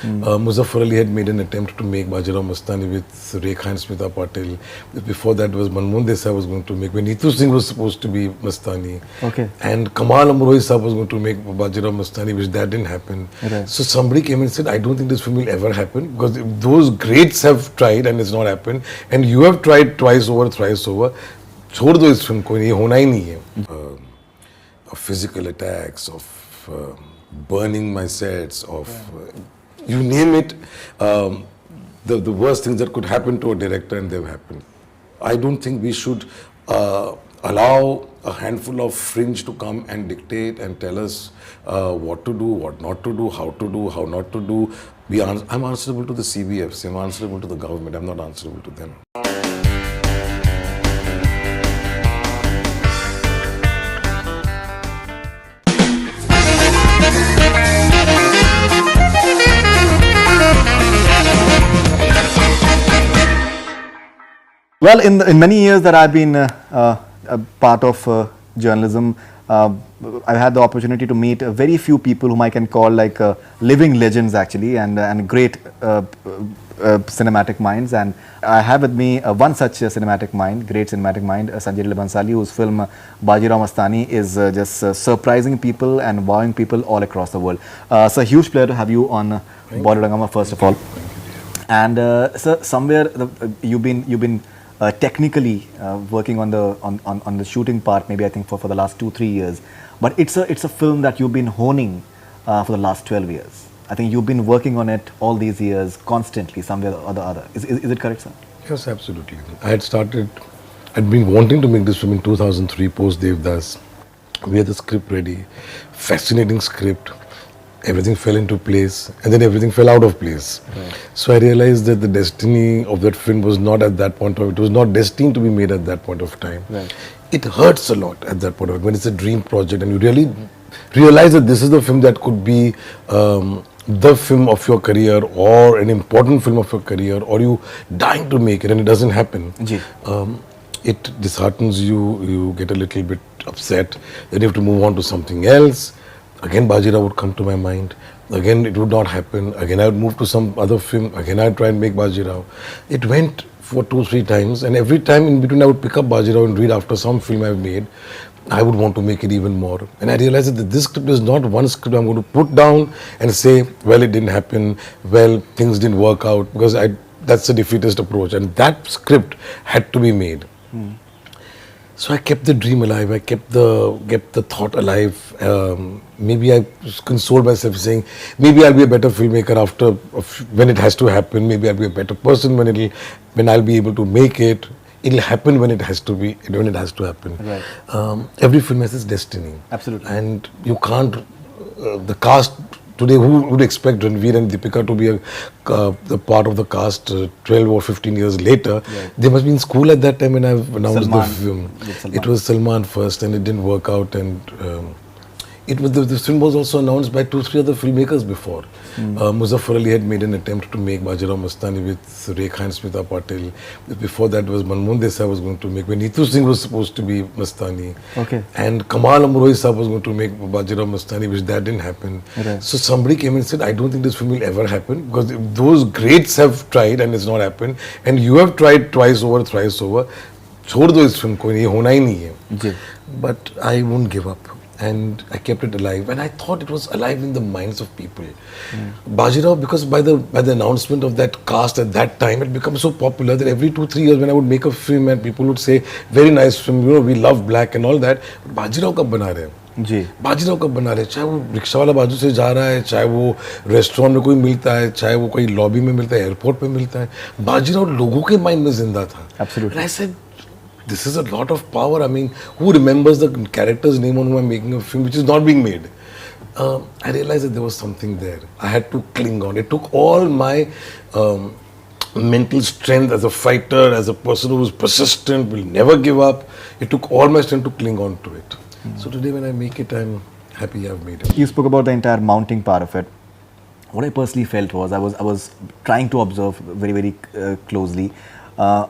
Muzaffar Ali had made an attempt to make Bajirao Mastani with Rekha and Smita Patil. Before that was Manmohan Desai was going to make, when Neetu Singh was supposed to be Mastani. Okay. And Kamal Amrohi Saab was going to make Bajirao Mastani, which that didn't happen. Right. So somebody came and said, I don't think this film will ever happen, because those greats have tried and it's not happened, and you have tried twice over, thrice over. छोड़ दो इस film को, ये होना ही नहीं है. Of physical attacks, of burning my sets, of you name it, the worst things that could happen to a director, and they've happened. I don't think we should allow a handful of fringe to come and dictate and tell us what to do, what not to do, how not to do. I'm answerable to the CBFs, I'm answerable to the government, I'm not answerable to them. Well, in many years that I've been a part of journalism, I've had the opportunity to meet very few people whom I can call like living legends actually, and great cinematic minds. And I have with me one such cinematic mind, great cinematic mind, Sanjay Leela Bhansali, whose film Bajirao Mastani is just surprising people and wowing people all across the world. It's a huge pleasure to have you on Bollywood Hungama, first of all. And sir, somewhere you've been technically working on the shooting part, maybe I think for the last 2-3 years, but it's a film that you've been honing for the last 12 years. I think you've been working on it all these years constantly, somewhere or the other. Is it correct, sir? Yes, absolutely. I'd been wanting to make this film in 2003 post Devdas. We had the script ready, fascinating script. Everything fell into place, and then everything fell out of place. Right. So I realized that the destiny of that film was not at that point of it was not destined to be made at that point of time. Right. It hurts a lot at that point of it, when it's a dream project and you really realize that this is the film that could be the film of your career or an important film of your career, or you dying to make it and it doesn't happen. It disheartens you, you get a little bit upset, then you have to move on to something else. Again, Bajirao would come to my mind. Again, it would not happen. Again, I would move to some other film. Again, I would try and make Bajirao. It went for 2-3 times, and every time in between I would pick up Bajirao and read after some film I've made. I would want to make it even more. And I realized that this script is not one script I'm going to put down and say, well, it didn't happen, well, things didn't work out, because that's a defeatist approach. And that script had to be made. So I kept the dream alive, I kept the thought alive. Maybe I consoled myself saying, maybe I'll be a better filmmaker after, when it has to happen. Maybe I'll be a better person when I'll be able to make it. It'll happen when it has to happen. Right. Every film has its destiny. Absolutely. And you can't, the cast today, who would expect Ranveer and Deepika to be a part of the cast 12 or 15 years later? Right. They must be in school at that time when I've announced the film. Salman. It was Salman first, and it didn't work out. And the film was also announced by 2-3 other filmmakers before. Muzaffar Ali had made an attempt to make Bajirao Mastani with Rekha and Smita Patil. Before that was Manmohan Desai was going to make, when Neetu Singh was supposed to be Mastani. Okay. And Kamal Amrohi Saab was going to make Bajirao Mastani, which that didn't happen. Right. So somebody came and said, I don't think this film will ever happen, because those greats have tried and it's not happened, and you have tried twice over, thrice over. छोड़ दो इस film को, ये होना ही नहीं है. But I won't give up. And I kept it alive, and I thought it was alive in the minds of people. Bajirao, because by the announcement of that cast at that time, it became so popular that every 2-3 years when I would make a film and people would say, very nice film, we love black and all that, but Bajirao कब बना रहे हैं? जी. बाजीराव कब बना रहे हैं? चाहे वो रिक्शा वाला बाजू से जा रहा है, चाहे वो रेस्टोरेंट में कोई मिलता है, चाहे वो कोई लॉबी में मिलता है, एयरपोर्ट पे मिलता है, बाजीराव लोगों के माइंड में जिंदा था. Absolutely. And I said, this is a lot of power. I mean, who remembers the character's name on whom I'm making a film which is not being made? I realized that there was something there. I had to cling on. It took all my mental strength as a fighter, as a person who is persistent, will never give up. It took all my strength to cling on to it. So today when I make it, I'm happy I've made it. You spoke about the entire mounting part of it. What I personally felt was I was trying to observe very closely.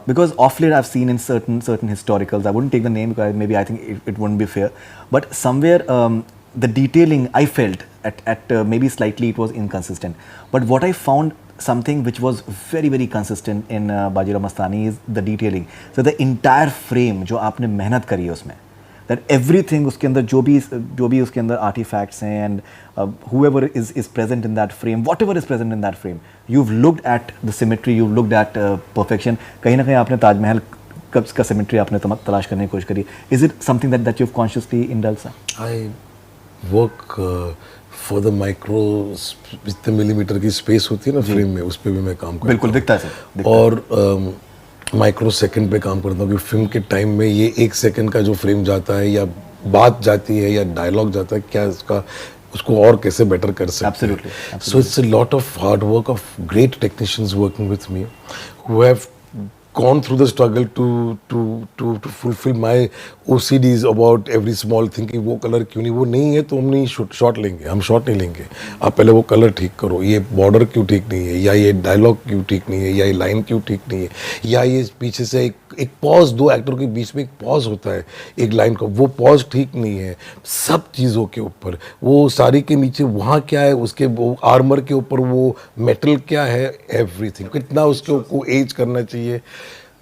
Because off late I've seen in certain historicals, I wouldn't take the name because maybe I think it wouldn't be fair, but somewhere the detailing I felt at maybe slightly it was inconsistent. But what I found something which was very very consistent in Bajirao Mastani is the detailing. So the entire frame जो आपने मेहनत करी है उसमें, that everything उसके अंदर जो भी उसके अंदर artifacts हैं and whoever is present in that frame, whatever is present in that frame, you've looked at the symmetry, you've looked at perfection. कहीं ना कहीं आपने ताजमहल का symmetry आपने तलाश करने की कोशिश करी. Is it something that you've consciously indulged? I work for the micro जितने मिलीमीटर की स्पेस होती है ना फ्रेम में, उस पे भी मैं काम करता हूँ. बिल्कुल दिखता है सर. और माइक्रो सेकंड पे काम करता हूँ कि फिल्म के टाइम में ये 1 सेकंड का जो फ्रेम जाता है या बात जाती है या डायलॉग जाता है, क्या इसका उसको और कैसे बेटर कर सकते हैं. So it's a lot of hard work of great technicians working with me who have gone through the struggle to fulfill my OCDs about every small thing कि वो कलर क्यों नहीं, वो नहीं है तो हम नहीं शॉट लेंगे, हम शॉट नहीं लेंगे. आप पहले वो कलर ठीक करो, ये बॉर्डर क्यों ठीक नहीं है, या ये डायलॉग क्यों ठीक नहीं है, या ये लाइन क्यों ठीक नहीं है, या ये पीछे से एक पॉज, दो एक्टर के बीच में एक पॉज होता है एक लाइन का, वो पॉज ठीक नहीं है. सब चीज़ों के ऊपर, वो साड़ी के नीचे वहाँ क्या है, उसके वो आर्मर के ऊपर वो मेटल क्या है, एवरीथिंग कितना उसके ऊपर एज करना चाहिए.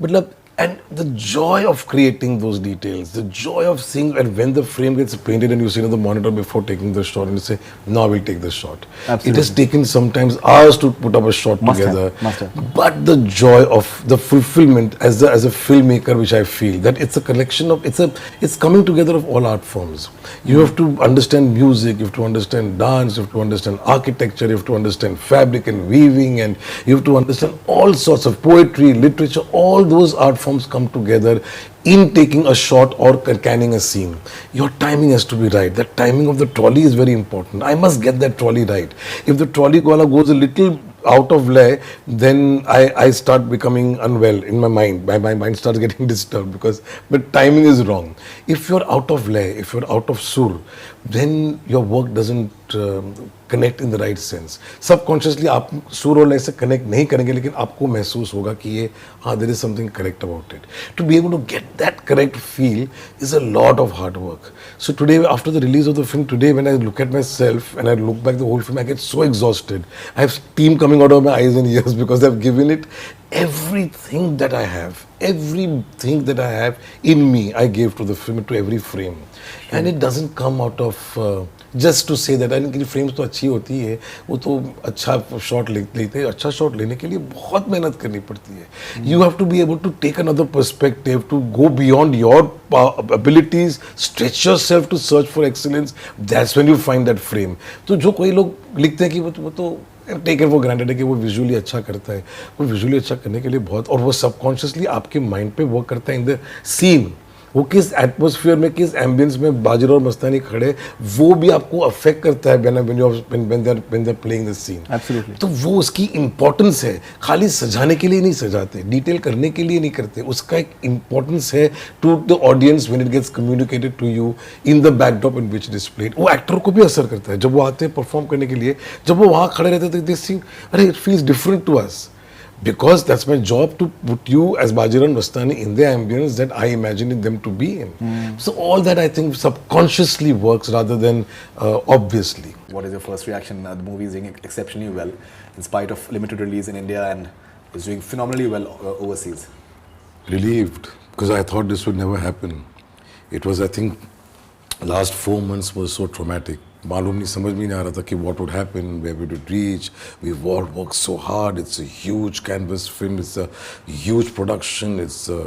मतलब and the joy of creating those details, the joy of seeing, and when the frame gets painted and you see on the monitor before taking the shot and you say, now we'll take the shot. Absolutely. It has taken sometimes hours to put up a shot together. Must have. But the joy of the fulfillment as a filmmaker, which I feel that it's a collection of, it's coming together of all art forms. You have to understand music, you have to understand dance, you have to understand architecture, you have to understand fabric and weaving, and you have to understand all sorts of poetry, literature, all those art forms come together in taking a shot or canning a scene. Your timing has to be right. The timing of the trolley is very important. I must get that trolley right. If the trolley wala goes a little out of lay, then I start becoming unwell in my mind. My mind starts getting disturbed because the timing is wrong. If you're out of lay, if you're out of sur, then your work doesn't connect in the right sense. Subconsciously आप सुर और लय से connect नहीं करेंगे, लेकिन आपको महसूस होगा कि ये हाँ, there is something correct about it. To be able to get that correct feel is a lot of hard work. So today, after the release of the film, today when I look at myself and I look back the whole film, I get so exhausted. I have steam coming out of my eyes and ears because I've given it everything that I have. Everything that I have in me, I gave to the film, to every frame. And it doesn't come out of just to say that इनकी frames तो अच्छी होती है, वो तो अच्छा shot लेते हैं. अच्छा शॉट लेने के लिए बहुत मेहनत करनी पड़ती है. You have to be able to take another perspective, to go beyond your abilities, stretch yourself to search for excellence. That's when you find that frame. तो जो कोई लोग लिखते हैं कि वो तो टेक इट फॉर ग्रांटेड है कि वो विजुअली अच्छा करता है, वो विजुअली अच्छा करने के लिए बहुत, और वो सबकॉन्शियसली आपके माइंड पे वर्क करता है इन द सीन. वो किस एटमॉस्फेयर में, किस एम्बियंस में बाजीराव और मस्तानी खड़े, वो भी आपको अफेक्ट करता है when they're playing the scene. Absolutely. तो वो उसकी इम्पोर्टेंस है. खाली सजाने के लिए नहीं सजाते, डिटेल करने के लिए नहीं करते, उसका एक इम्पोर्टेंस है to the audience when it gets communicated to you in the backdrop in which displayed. वो एक्टर को भी असर करता है जब वो आते हैं परफॉर्म करने के लिए, जब वो वहाँ खड़े रहते थे, दिस थिंग, अरे it feels different to us. Because that's my job, to put you as Bajirao and Mastani in the ambience that I imagined them to be in. So all that I think subconsciously works rather than obviously. What is your first reaction? The movie is doing exceptionally well in spite of limited release in India and is doing phenomenally well overseas. Relieved, because I thought this would never happen. It was, I think, last 4 months was so traumatic. मालूम नहीं, समझ में नहीं आ रहा था कि what would happen, where we would reach. We've all worked so hard. It's a huge canvas film. It's a huge production. It's a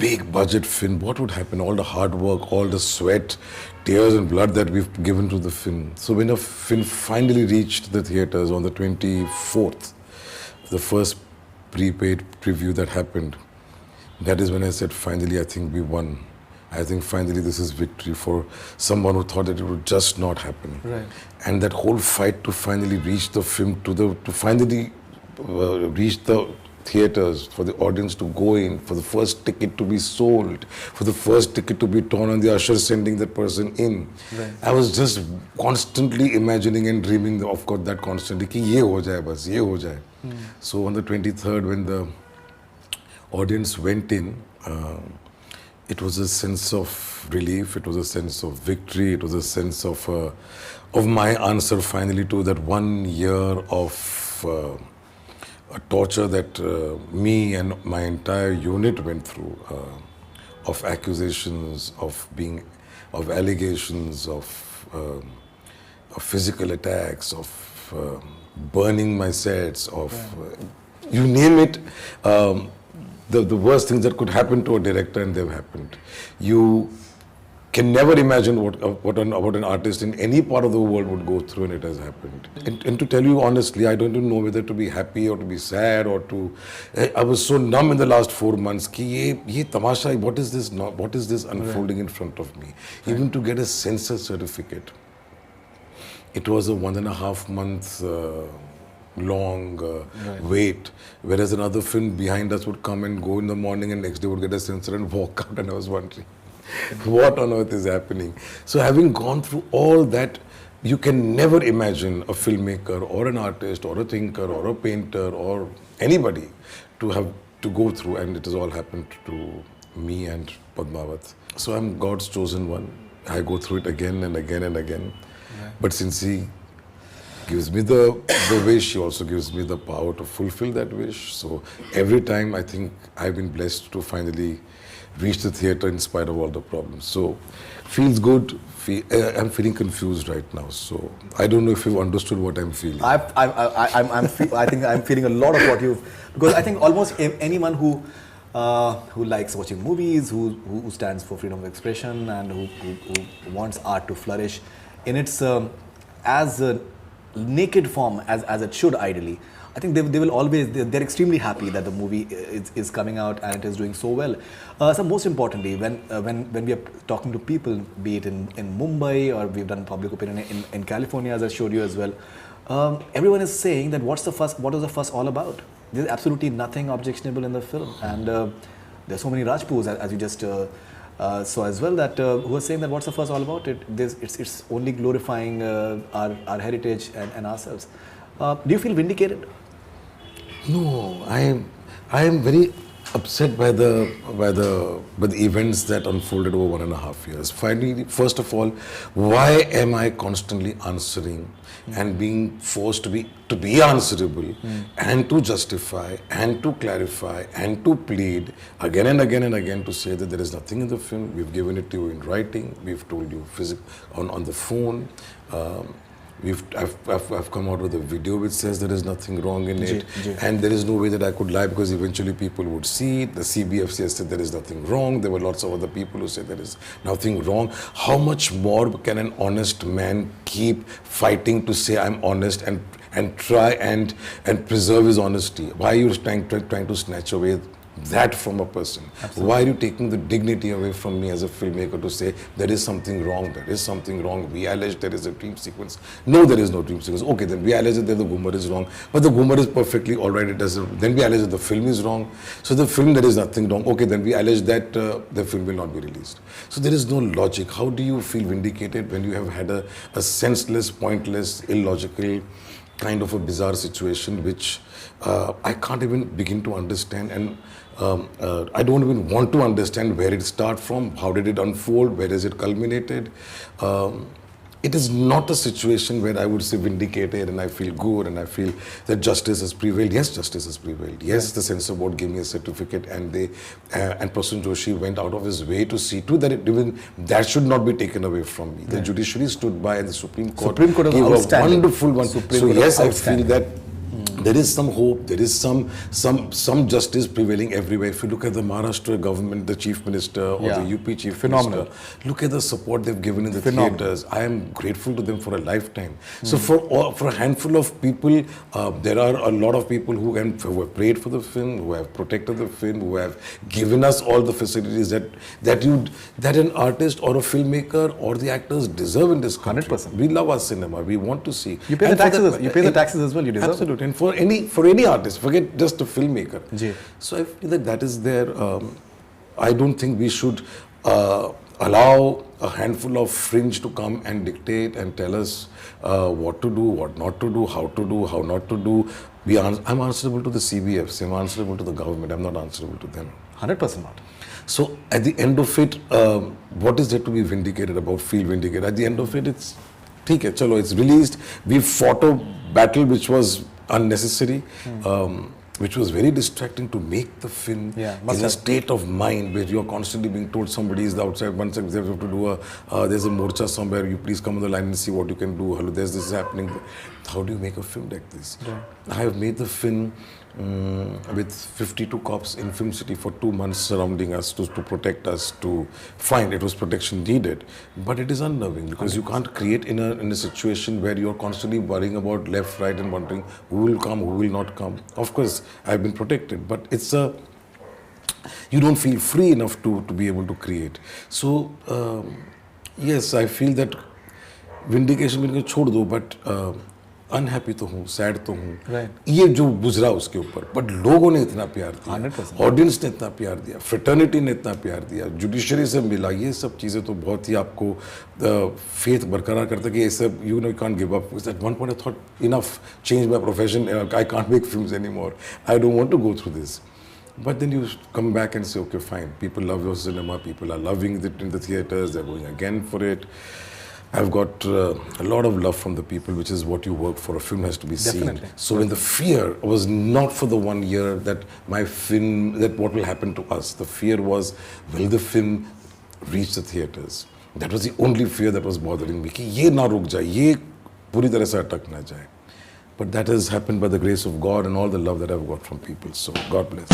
big budget film. What would happen? All the hard work, all the sweat, tears and blood that we've given to the film. So when the film finally reached the theaters on the 24th, the first prepaid preview that happened, that is when I said, finally, I think we won. I think finally this is victory for someone who thought that it would just not happen. Right. And that whole fight to finally reach the film, to finally reach the theaters, for the audience to go in, for the first ticket to be sold, for the first ticket to be torn and the usher sending that person in. Right. I was just constantly imagining and dreaming of course that constantly कि ये हो जाए बस, ये हो जाए. So on the 23rd when the audience went in, It was a sense of relief. It was a sense of victory. It was a sense of my answer finally to that 1 year of a torture that me and my entire unit went through, of accusations, of allegations, of physical attacks, of burning my sets, of you name it. The worst things that could happen to a director, and they've happened. You can never imagine what an artist in any part of the world would go through, and it has happened. And to tell you honestly, I don't even know whether to be happy or to be sad or to. I was so numb in the last 4 months. Ki ye tamasha, what is this? What is this unfolding in front of me? Even to get a censor certificate, it was a 1.5 month. Long wait, whereas another film behind us would come and go in the morning and next day would get a censor and walk out, and I was wondering what on earth is happening. So having gone through all that, you can never imagine a filmmaker or an artist or a thinker or a painter or anybody to have to go through, and it has all happened to me and Padmavat. So I'm God's chosen one. I go through it again and again and again. But since He gives me the wish, He also gives me the power to fulfill that wish. So every time I think I've been blessed to finally reach the theatre in spite of all the problems. So feels good. I'm feeling confused right now. So I don't know if you've understood what I'm feeling. I think I'm feeling a lot of what you've, because I think almost anyone who likes watching movies, who stands for freedom of expression, and who wants art to flourish in its as a naked form as it should ideally, I think they will always, they're extremely happy that the movie is coming out and it is doing so well. So most importantly, when we are talking to people, be it in Mumbai, or we've done public opinion in California, as I showed you as well, everyone is saying that what was the fuss all about? There's absolutely nothing objectionable in the film, and there's so many Rajputs, as you just saw as well, that who are saying that what's the fuss all about? It's only glorifying our heritage and ourselves. Do you feel vindicated? No, I am very upset by the events that unfolded over 1.5 years. Finally, first of all, why am I constantly answering and being forced to be answerable and to justify and to clarify and to plead again and again and again to say that there is nothing in the film. We've given it to you in writing. We've told you on the phone. I've come out with a video which says there is nothing wrong in it, and there is no way that I could lie, because eventually people would see it. The CBFC said there is nothing wrong. There were lots of other people who said there is nothing wrong. How much more can an honest man keep fighting to say I'm honest and try and preserve his honesty? Why are you trying to snatch away that from a person? Absolutely. Why are you taking the dignity away from me as a filmmaker to say there is something wrong, there is something wrong? We allege there is a dream sequence. No, there is no dream sequence. Okay, then we allege that the Ghumar is wrong, but the Ghumar is perfectly alright. Then we allege that the film is wrong. So the film, there is nothing wrong. Okay, then we allege that the film will not be released. So there is no logic. How do you feel vindicated when you have had a senseless, pointless, illogical kind of a bizarre situation which I can't even begin to understand, and I don't even want to understand where it started from, how did it unfold, where is it culminated. It is not a situation where I would say vindicated and I feel good and I feel that justice has prevailed. Yes, justice has prevailed. Yes, the censor board gave me a certificate, and and Prasun Joshi went out of his way to see to that that should not be taken away from me. The judiciary stood by, and the Supreme Court gave a wonderful one. So yes, I feel that there is some hope, there is some justice prevailing everywhere. If you look at the Maharashtra government, the Chief Minister or the UP Chief Minister, look at the support they've given in the theatres. I am grateful to them for a lifetime. So for a handful of people, there are a lot of people who have prayed for the film, who have protected the film, who have given us all the facilities that an artist or a filmmaker or the actors deserve in this country. 100%. We love our cinema. We want to see. You pay the taxes. You pay the taxes as well. You deserve. Absolutely. And for any artist, forget just a filmmaker. So I feel that is there. I don't think we should allow a handful of fringe to come and dictate and tell us what to do, what not to do, how not to do. I'm answerable to the CBFs. I'm answerable to the government. I'm not answerable to them. 100% not. So at the end of it, what is there to be vindicated about? Feel vindicated. At the end of it, it's ठीक है चलो, it's released. We fought a battle which was unnecessary, which was very distracting to make the film. Yeah, must in a have. state of mind where you're constantly being told somebody is outside. One second, they have to do there's a morcha somewhere. You please come on the line and see what you can do. Hello, there's this happening. How do you make a film like this? I have made the film with 52 cops in Film City for 2 months surrounding us to protect us, to find it was protection needed. But it is unnerving because you can't create in a situation where you're constantly worrying about left, right and wondering who will come, who will not come. Of course, I've been protected, but it's a you don't feel free enough to be able to create. So yes, I feel that vindication मैंने छोड़ दो, but unhappy तो हूँ, sad तो हूँ, Right. ये जो गुजरा उसके ऊपर, बट लोगों ने इतना प्यार दिया, 100%. ऑडियंस ने इतना प्यार दिया, फ्रेटर्निटी ने इतना प्यार दिया, जुडिशरी से मिला, ये सब चीज़ें तो बहुत ही आपको फेथ बरकरार करता है कि ये सब you know can't give up. At one point I thought enough, change my profession, I can't make films any more, I don't want to go through this. But then you come back and say, okay, fine. People love your cinema. People are loving it in the theaters. They're going again for it. I've got a lot of love from the people, which is what you work for. A film has to be Definitely. seen. So when the fear was not for the 1 year that my film, that what will happen to us. The fear was, will the film reach the theaters? That was the only fear that was bothering me. कि ये ना रुक जाए, ये पूरी तरह से अटक ना जाए. But that has happened by the grace of God and all the love that I've got from people. So God bless.